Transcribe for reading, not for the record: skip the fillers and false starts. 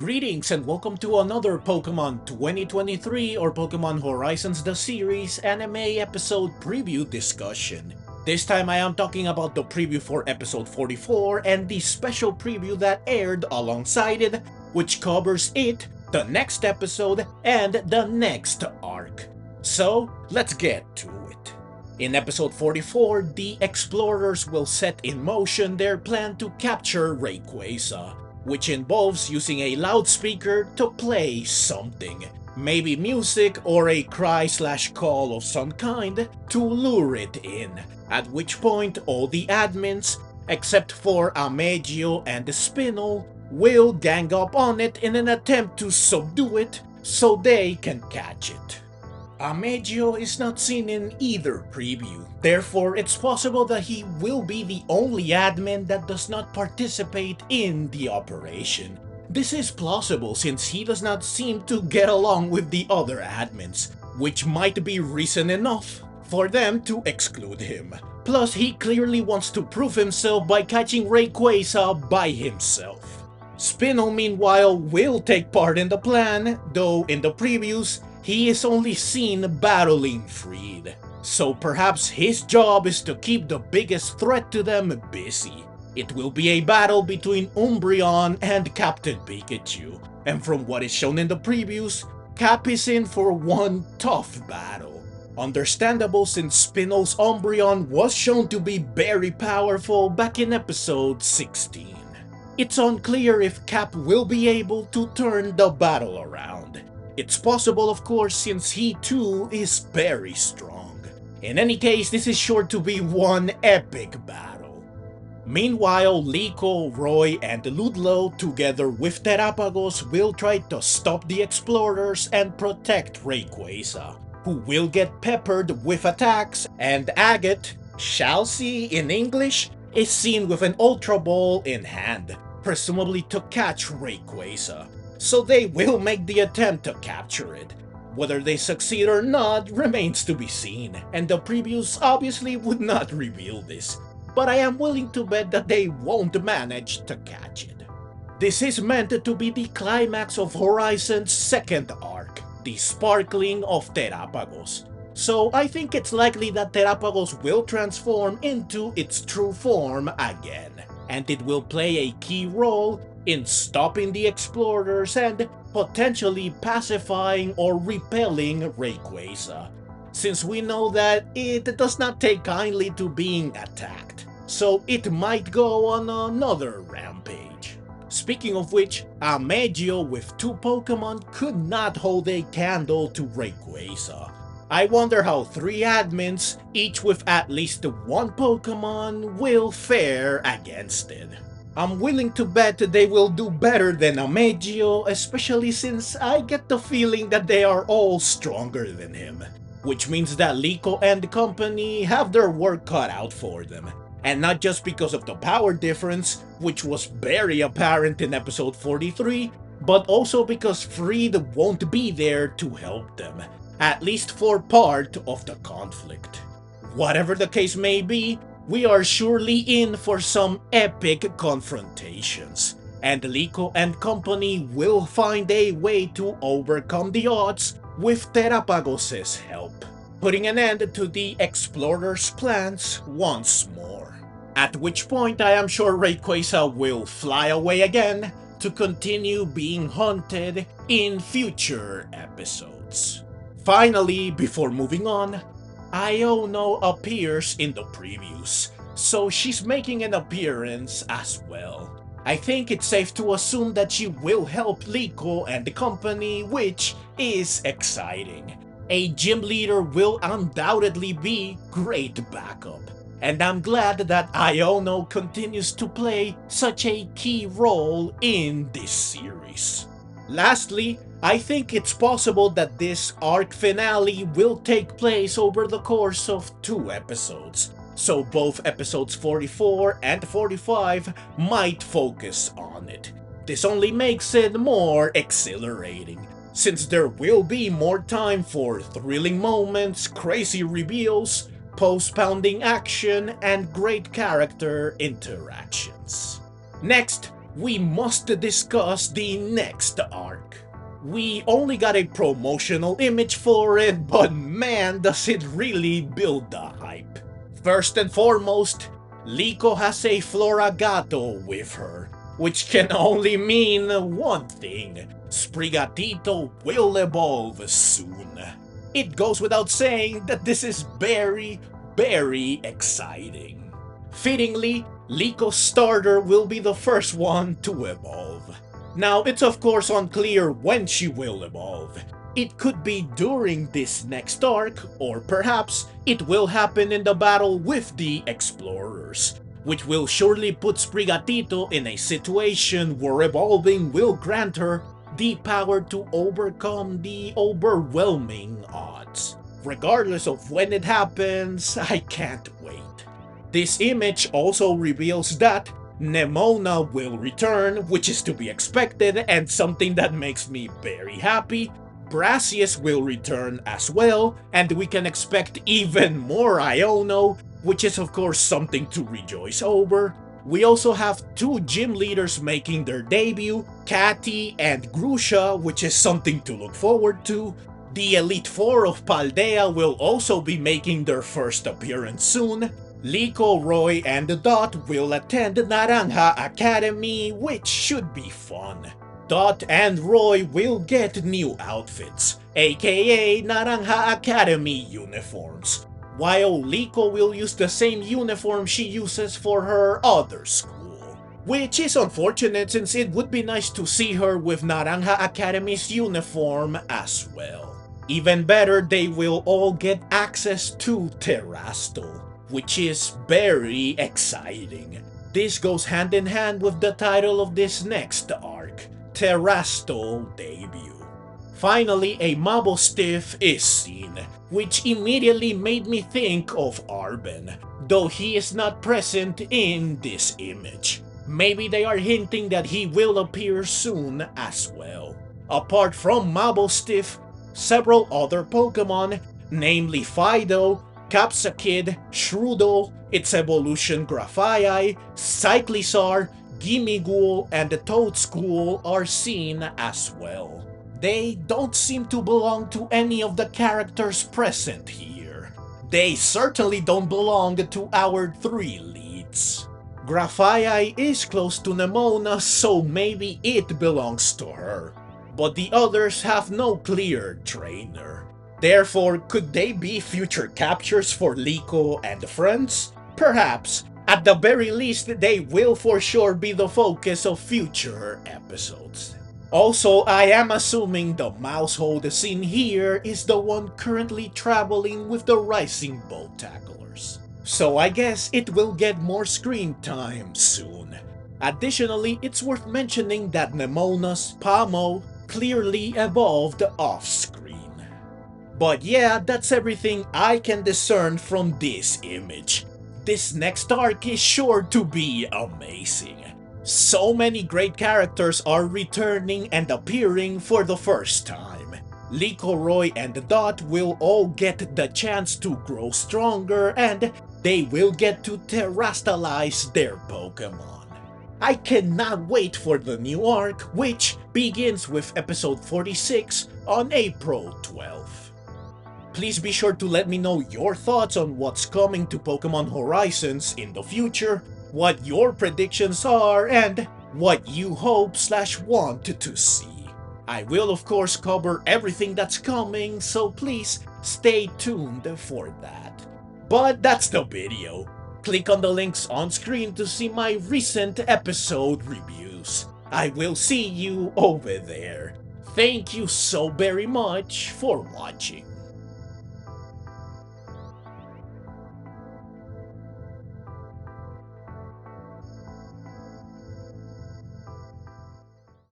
Greetings and welcome to another Pokemon 2023 or Pokemon Horizons the Series anime episode preview discussion. This time I am talking about the preview for episode 44 and the special preview that aired alongside it, which covers it, the next episode, and the next arc. So, let's get to it. In episode 44, the explorers will set in motion their plan to capture Rayquaza, which involves using a loudspeaker to play something, maybe music or a cry/call of some kind, to lure it in, at which point all the admins, except for Amegio and Spinel, will gang up on it in an attempt to subdue it so they can catch it. Amegio is not seen in either preview, therefore it's possible that he will be the only admin that does not participate in the operation. This is plausible since he does not seem to get along with the other admins, which might be reason enough for them to exclude him. Plus, he clearly wants to prove himself by catching Rayquaza by himself. Spinel, meanwhile, will take part in the plan, though in the previews, he is only seen battling Friede, so perhaps his job is to keep the biggest threat to them busy. It will be a battle between Umbreon and Captain Pikachu, and from what is shown in the previews, Cap is in for one tough battle. Understandable since Spinel's Umbreon was shown to be very powerful back in episode 16. It's unclear if Cap will be able to turn the battle around. It's possible, of course, since he too is very strong. In any case, this is sure to be one epic battle. Meanwhile, Liko, Roy, and Ludlow, together with Terapagos, will try to stop the explorers and protect Rayquaza, who will get peppered with attacks, and Agate, shall see in English, is seen with an Ultra Ball in hand, presumably to catch Rayquaza. So they will make the attempt to capture it. Whether they succeed or not remains to be seen, and the previews obviously would not reveal this, but I am willing to bet that they won't manage to catch it. This is meant to be the climax of Horizon's second arc, the sparkling of Terapagos. So I think it's likely that Terapagos will transform into its true form again, and it will play a key role in stopping the explorers and potentially pacifying or repelling Rayquaza, since we know that it does not take kindly to being attacked, so it might go on another rampage. Speaking of which, Amegio with two Pokemon could not hold a candle to Rayquaza. I wonder how three admins, each with at least one Pokemon, will fare against it. I'm willing to bet they will do better than Amegio, especially since I get the feeling that they are all stronger than him. Which means that Liko and company have their work cut out for them. And not just because of the power difference, which was very apparent in episode 43, but also because Friede won't be there to help them, at least for part of the conflict. Whatever the case may be, we are surely in for some epic confrontations, and Liko and company will find a way to overcome the odds with Terapagos' help, putting an end to the explorers' plans once more. At which point I am sure Rayquaza will fly away again to continue being hunted in future episodes. Finally, before moving on, Iono appears in the previews, so she's making an appearance as well. I think it's safe to assume that she will help Liko and the company, which is exciting. A gym leader will undoubtedly be great backup, and I'm glad that Iono continues to play such a key role in this series. Lastly, I think it's possible that this arc finale will take place over the course of 2 episodes, so both episodes 44 and 45 might focus on it. This only makes it more exhilarating, since there will be more time for thrilling moments, crazy reveals, post-pounding action, and great character interactions. Next, we must discuss the next arc. We only got a promotional image for it, but man, does it really build the hype. First and foremost, Liko has a Floragato with her, which can only mean one thing: Sprigatito will evolve soon. It goes without saying that this is very, very exciting. Fittingly, Liko's starter will be the first one to evolve. Now, it's of course unclear when she will evolve. It could be during this next arc, or perhaps it will happen in the battle with the Explorers, which will surely put Sprigatito in a situation where evolving will grant her the power to overcome the overwhelming odds. Regardless of when it happens, I can't wait. This image also reveals that Nemona will return, which is to be expected and something that makes me very happy. Brassius will return as well, and we can expect even more Iono, which is of course something to rejoice over. We also have two gym leaders making their debut, Katy and Grusha, which is something to look forward to. The Elite Four of Paldea will also be making their first appearance soon. Liko, Roy, and Dot will attend Naranja Academy, which should be fun. Dot and Roy will get new outfits, aka Naranja Academy uniforms, while Liko will use the same uniform she uses for her other school. Which is unfortunate since it would be nice to see her with Naranja Academy's uniform as well. Even better, they will all get access to Terastal, which is very exciting. This goes hand in hand with the title of this next arc, Terastal Debut. Finally, a Mabostiff is seen, which immediately made me think of Arben, though he is not present in this image. Maybe they are hinting that he will appear soon as well. Apart from Mabostiff, several other Pokemon, namely Fido, Capsakid, Shrudo, its evolution Grafaiai, Cyclizar, Gimmighoul, and the Toadscool are seen as well. They don't seem to belong to any of the characters present here. They certainly don't belong to our three leads. Grafaiai is close to Nemona, so maybe it belongs to her, but the others have no clear trainer. Therefore, could they be future captures for Liko and friends? Perhaps. At the very least, they will for sure be the focus of future episodes. Also, I am assuming the Mousehold seen here is the one currently traveling with the Rising Boat Tacklers. So I guess it will get more screen time soon. Additionally, it's worth mentioning that Nemona's Pamo clearly evolved off-screen. But yeah, that's everything I can discern from this image. This next arc is sure to be amazing. So many great characters are returning and appearing for the first time. Liko, Roy, and Dot will all get the chance to grow stronger, and they will get to terastalize their Pokemon. I cannot wait for the new arc, which begins with episode 46 on April 12th. Please be sure to let me know your thoughts on what's coming to Pokemon Horizons in the future, what your predictions are, and what you hope/want to see. I will of course cover everything that's coming, so please stay tuned for that. But that's the video. Click on the links on screen to see my recent episode reviews. I will see you over there. Thank you so very much for watching.